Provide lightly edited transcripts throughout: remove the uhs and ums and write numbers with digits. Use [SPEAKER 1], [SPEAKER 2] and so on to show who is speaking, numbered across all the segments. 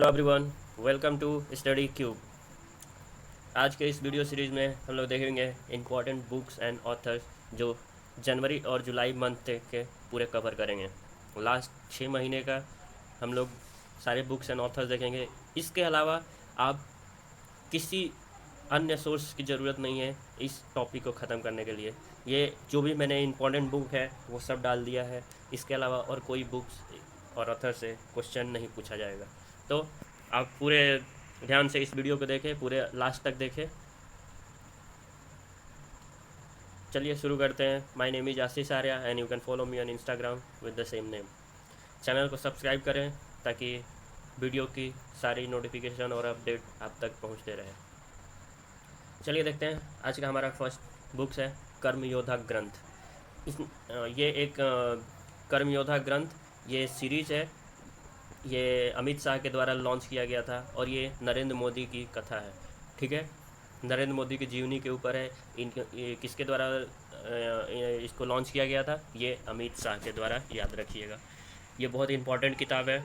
[SPEAKER 1] Hello everyone, welcome to Study Cube. आज के इस वीडियो सीरीज़ में हम लोग देखेंगे इम्पॉर्टेंट बुक्स एंड ऑथर्स जो जनवरी और जुलाई मंथ के पूरे कवर करेंगे। लास्ट 6 महीने का हम लोग सारे बुक्स एंड ऑथर्स देखेंगे। इसके अलावा आप किसी अन्य सोर्स की ज़रूरत नहीं है इस टॉपिक को ख़त्म करने के लिए। ये जो भी मैंने इम्पॉर्टेंट बुक है वो सब डाल दिया है। इसके अलावा और कोई बुक्स और ऑथर से क्वेश्चन नहीं पूछा जाएगा। तो आप पूरे ध्यान से इस वीडियो को देखें, पूरे लास्ट तक देखें। चलिए शुरू करते हैं। My name is Ashish Arya and you can follow me on Instagram with the same name. Channel को सब्सक्राइब करें ताकि वीडियो की सारी नोटिफिकेशन और अपडेट आप तक पहुंचते रहे। चलिए देखते हैं। आज का हमारा फर्स्ट बुक्स है कर्मयोद्धा ग्रंथ। ये एक कर्मयोद्धा ग्रंथ ये सीरीज़ है। ये अमित शाह के द्वारा लॉन्च किया गया था और ये नरेंद्र मोदी की कथा है। ठीक है, नरेंद्र मोदी की जीवनी के ऊपर है। ये किसके द्वारा इसको लॉन्च किया गया था? ये अमित शाह के द्वारा, याद रखिएगा। ये बहुत इंपॉर्टेंट किताब है,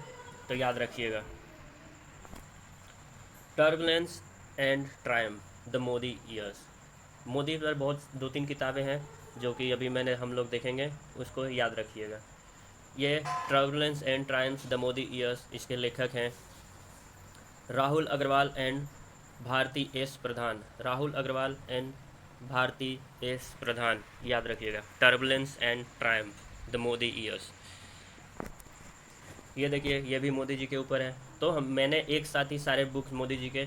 [SPEAKER 1] तो याद रखिएगा। Turbulence and triumph the Modi years. Modi पर बहुत 2-3 किताबें हैं जो कि अभी हम लोग देखेंगे, उसको याद रखिएगा। ये turbulence and triumph the Modi years, इसके लेखक हैं Rahul Agrawal and Bharati S Pradhan. Rahul Agrawal and Bharati S Pradhan, याद रखिएगा। Turbulence and triumph the Modi years. ये देखिए, ये भी मोदी जी के ऊपर है। तो मैंने एक साथ ही सारे बुक्स मोदी जी के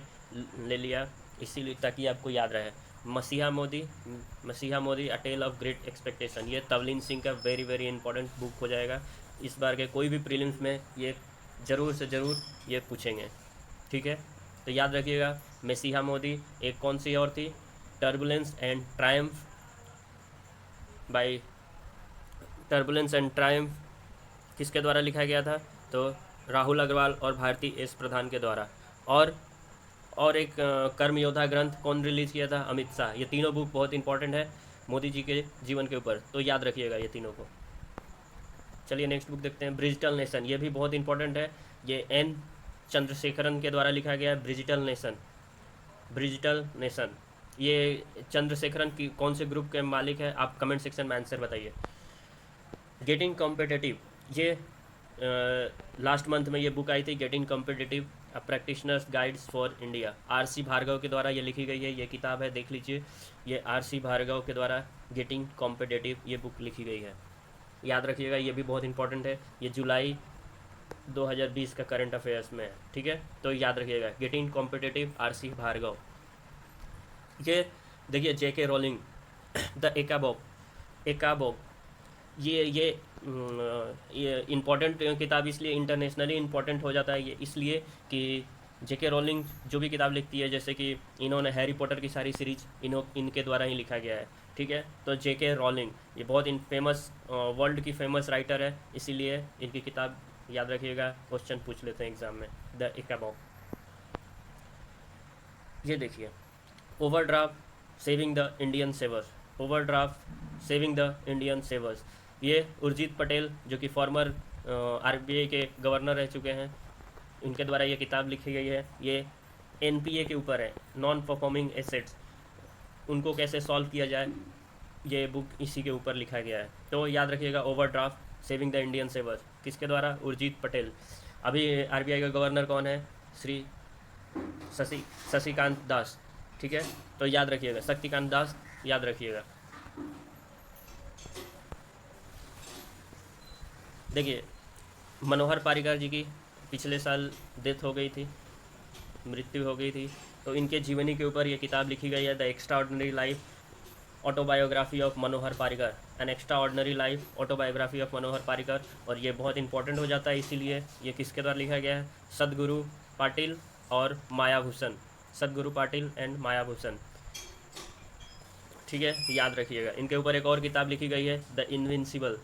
[SPEAKER 1] ले लिया, इसीलिए ताकि आपको याद रहे। मसीहा मोदी अ टेल ऑफ ग्रेट एक्सपेक्टेशन, ये तवलीन सिंह का वेरी वेरी इंपॉर्टेंट बुक हो जाएगा। इस बार के कोई भी प्रीलिम्स में ये ज़रूर से ज़रूर ये पूछेंगे। ठीक है, तो याद रखिएगा। मसीहा मोदी, एक कौन सी और थी? Turbulence and triumph by turbulence and triumph किसके द्वारा लिखा गया था? तो राहुल अग्रवाल और भारती एस प्रधान के द्वारा। और एक कर्मयोद्धा ग्रंथ कौन रिलीज़ किया था? अमित शाह। ये तीनों बुक बहुत इंपॉर्टेंट है मोदी जी के जीवन के ऊपर, तो याद रखिएगा ये तीनों को। चलिए नेक्स्ट बुक देखते हैं, ब्रिजिटल नेशन। ये भी बहुत इंपॉर्टेंट है। ये एन चंद्रशेखरन के द्वारा लिखा गया है। Bridgital nation. ये चंद्रशेखरन की कौन से ग्रुप के मालिक है? आप कमेंट सेक्शन में आंसर बताइए। गेटिंग कॉम्पिटिटिव, ये लास्ट मंथ में ये बुक आई थी, getting competitive a practitioners guides for India. R C. Bhargava के द्वारा ये लिखी गई है। ये किताब है, देख लीजिए। ये आर.सी. भार्गव के द्वारा गेटिंग कॉम्पिटिटिव ये बुक लिखी गई है। याद रखिएगा, ये भी बहुत इंपॉर्टेंट है। ये जुलाई 2020 का करंट अफेयर्स में है। ठीक है, तो याद रखिएगा, गेटिंग कॉम्पिटिटिव, आर.सी. भार्गव। ये देखिए, जे.के. Rolling the एकाबॉग। ये इम्पॉर्टेंट किताब इसलिए इंटरनेशनली इम्पॉर्टेंट हो जाता है ये, इसलिए कि जे.के. रोलिंग जो भी किताब लिखती है, जैसे कि इन्होंने हैरी पॉटर की सारी सीरीज इनके द्वारा ही लिखा गया है। ठीक है, तो जे.के. रोलिंग ये बहुत फेमस, वर्ल्ड की फेमस राइटर है, इसीलिए इनकी किताब याद रखिएगा। क्वेश्चन पूछ लेते हैं एग्जाम में। द एकाबॉग। ये देखिए, ओवरड्राफ्ट सेविंग द इंडियन सेवर्स। ये उर्जित पटेल जो कि फॉर्मर आरबीआई के गवर्नर रह चुके हैं, इनके द्वारा ये किताब लिखी गई है। ये एनपीए के ऊपर है, नॉन परफॉर्मिंग एसेट्स, उनको कैसे सॉल्व किया जाए, ये बुक इसी के ऊपर लिखा गया है। तो याद रखिएगा, ओवरड्राफ्ट सेविंग द इंडियन सेवर्स, किसके द्वारा? उर्जित पटेल। अभी आरबीआई का गवर्नर कौन है? श्री शशिकांत दास। ठीक है, तो याद रखिएगा, शक्तिकांत दास, याद रखिएगा। देखिए, मनोहर पारिकर जी की पिछले साल डेथ हो गई थी, मृत्यु हो गई थी। तो इनके जीवनी के ऊपर ये किताब लिखी गई है, the extraordinary life autobiography of Manohar Parrikar. An extraordinary life autobiography of Manohar Parrikar. और ये बहुत इंपॉर्टेंट हो जाता है, इसीलिए ये किसके द्वारा लिखा गया है? सदगुरु पाटिल और मायाभूषण। सदगुरु पाटिल एंड मायाभूषण। ठीक है, याद रखिएगा। इनके ऊपर एक और किताब लिखी गई है, the invincible,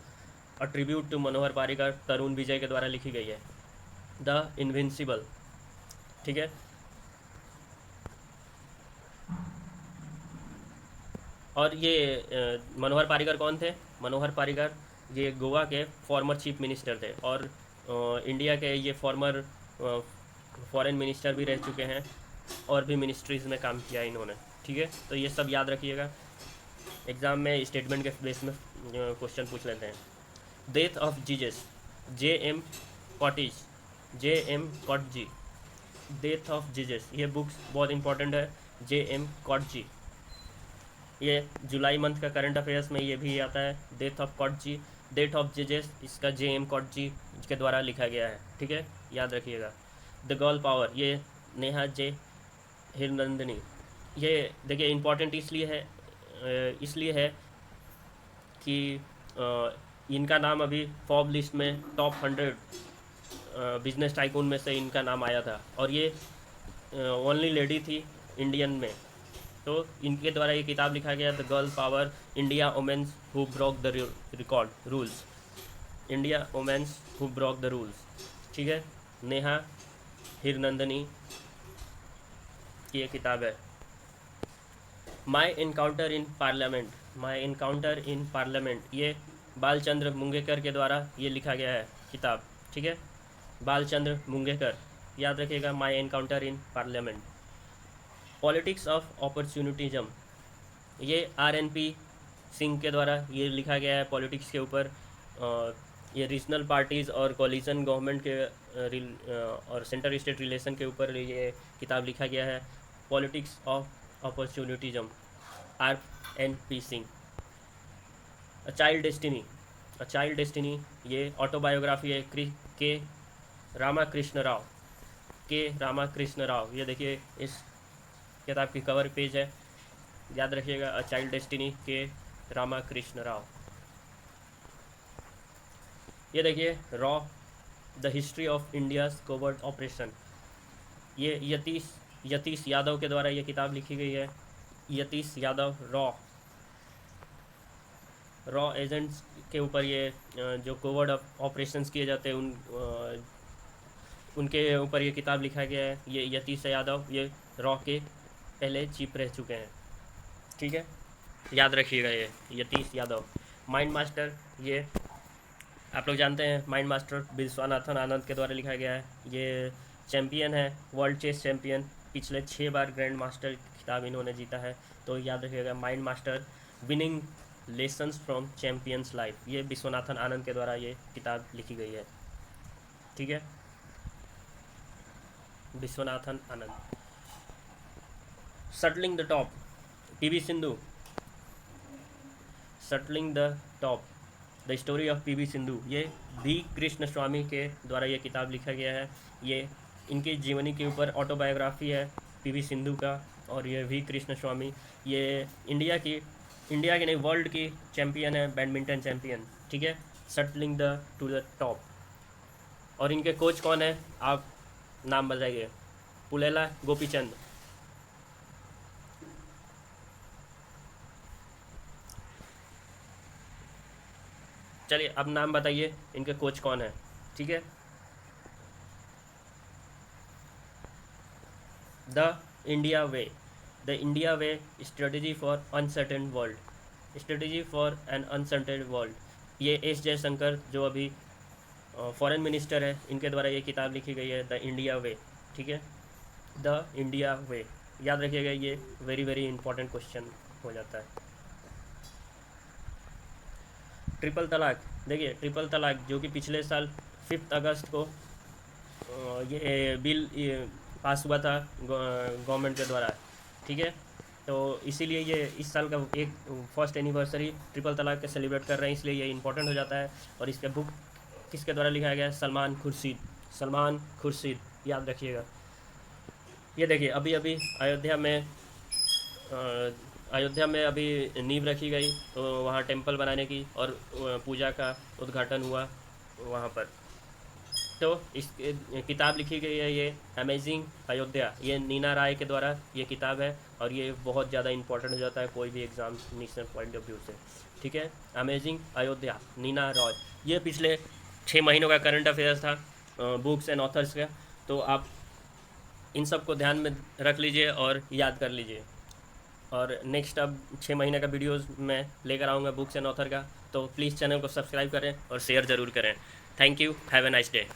[SPEAKER 1] a tribute to Manohar Parrikar, Tarun Vijay के द्वारा लिखी गई है, द इनविंसिबल। ठीक है, और ये मनोहर पारिकर कौन थे? मनोहर पारिकर ये गोवा के फॉर्मर चीफ मिनिस्टर थे और इंडिया के ये फॉर्मर फॉरेन मिनिस्टर भी रह चुके हैं और भी मिनिस्ट्रीज़ में काम किया इन्होंने। ठीक है, तो ये सब याद रखिएगा, एग्ज़ाम में स्टेटमेंट के बेस में क्वेश्चन पूछ लेते हैं। Death of Jesus, J.M. Coetzee, J.M. Coetzee, death of Jesus, ये बुक्स बहुत इंपॉर्टेंट है। J.M. कॉटजी, ये जुलाई मंथ का करंट अफेयर्स में ये भी आता है। Death of Coetzee, death of Jesus, इसका J.M. कॉटजी के द्वारा लिखा गया है। ठीक है, याद रखिएगा। द गर्ल पावर, ये नेहा जे हिरनंदिनी, ये देखिए इंपॉर्टेंट इसलिए है कि इनका नाम अभी फॉर्ब लिस्ट में टॉप 100 बिजनेस टाइकून में से इनका नाम आया था, और ये ओनली लेडी थी इंडियन में। तो इनके द्वारा ये किताब लिखा गया, the girl power, India women's who broke the record rules, India women's who broke the rules. ठीक है, नेहा हिरनंदिनी की ये किताब है। My encounter in parliament, my encounter in parliament, ये बालचंद्र मुंगेकर के द्वारा ये लिखा गया है किताब। ठीक है, बालचंद्र मुंगेकर, याद रखिएगा, my encounter in parliament. Politics of opportunism, ये RNP सिंह के द्वारा ये लिखा गया है पॉलिटिक्स के ऊपर। ये रीजनल पार्टीज़ और कोलिशन गवर्नमेंट के और सेंटर स्टेट रिलेशन के ऊपर ये किताब लिखा गया है। Politics of अपॉर्चुनिटिज्म, RNP Singh. A child destiny, a child destiny, ये ऑटोबायोग्राफी है के रामाकृष्ण राव, ये देखिए इस किताब की कवर पेज है, याद रखिएगा, अ चाइल्ड डेस्टिनी के रामाकृष्ण राव। ये देखिए raw, the history of India's covert operation, ये यतीश यादव के द्वारा ये किताब लिखी गई है। यतीश यादव, रॉ एजेंट्स के ऊपर ये जो कोवर्ट ऑपरेशंस किए जाते हैं उनके ऊपर ये किताब लिखा गया है। ये यतीश यादव, ये रॉ के पहले चीफ रह चुके हैं। ठीक है, याद रखिएगा, ये यतीश यादव। माइंड मास्टर, ये आप लोग जानते हैं, माइंड मास्टर विश्वनाथन आनंद के द्वारा लिखा गया है। ये चैम्पियन है, वर्ल्ड चेस चैम्पियन, पिछले 6 बार ग्रैंड मास्टर खिताब इन्होंने जीता है। तो याद रखिएगा, mind master winning lessons from champions life, ये विश्वनाथन आनंद के द्वारा ये किताब लिखी गई है। ठीक है, Viswanathan Anand. Shuttling the top, PV Sindhu, shuttling the top, the story of PV Sindhu, ये V कृष्णस्वामी के द्वारा ये किताब लिखा गया है। ये इनकी जीवनी के ऊपर ऑटोबायोग्राफी है PV सिंधु का, और ये V कृष्णस्वामी, ये इंडिया की नहीं वर्ल्ड की चैम्पियन है, बैडमिंटन चैम्पियन। ठीक है, shuttling the two the top. और इनके कोच कौन है, आप नाम बताइए। पुलेला गोपीचंद, चलिए अब नाम बताइए इनके कोच कौन है। ठीक है, the India way, strategy for uncertain world, strategy for an uncertain world, ये S जयशंकर जो अभी फॉरेन मिनिस्टर है, इनके द्वारा ये किताब लिखी गई है, द इंडिया वे। ठीक है, द इंडिया वे, याद रखिएगा, ये वेरी वेरी इंपॉर्टेंट क्वेश्चन हो जाता है। ट्रिपल तलाक, देखिए ट्रिपल तलाक जो कि पिछले साल 5 अगस्त को ये बिल पास हुआ था गवर्नमेंट के द्वारा। ठीक है, तो इसीलिए ये इस साल का एक फर्स्ट एनिवर्सरी ट्रिपल तलाक का सेलिब्रेट कर रहे हैं, इसलिए ये इंपॉर्टेंट हो जाता है। और इसका बुक किसके द्वारा लिखा गया है, सलमान खुर्शीद, याद रखिएगा। ये देखिए अभी अयोध्या में अभी नींव रखी गई, तो वहाँ टेंपल बनाने की और पूजा का उद्घाटन हुआ वहाँ पर। तो इस किताब लिखी गई है, ये अमेजिंग अयोध्या, ये नीना राय के द्वारा ये किताब है, और ये बहुत ज़्यादा इंपॉर्टेंट हो जाता है कोई भी एग्जामिनेशन पॉइंट ऑफ व्यू से। ठीक है, अमेजिंग अयोध्या, नीना रॉय, ये पिछले 6 महीनों का करंट अफेयर्स था बुक्स एंड ऑथर्स का। तो आप इन सब को ध्यान में रख लीजिए और याद कर लीजिए। और नेक्स्ट अब 6 महीने का वीडियोस मैं लेकर आऊँगा बुक्स एंड ऑथर का, तो प्लीज़ चैनल को सब्सक्राइब करें और शेयर ज़रूर करें। Thank you, have a nice day.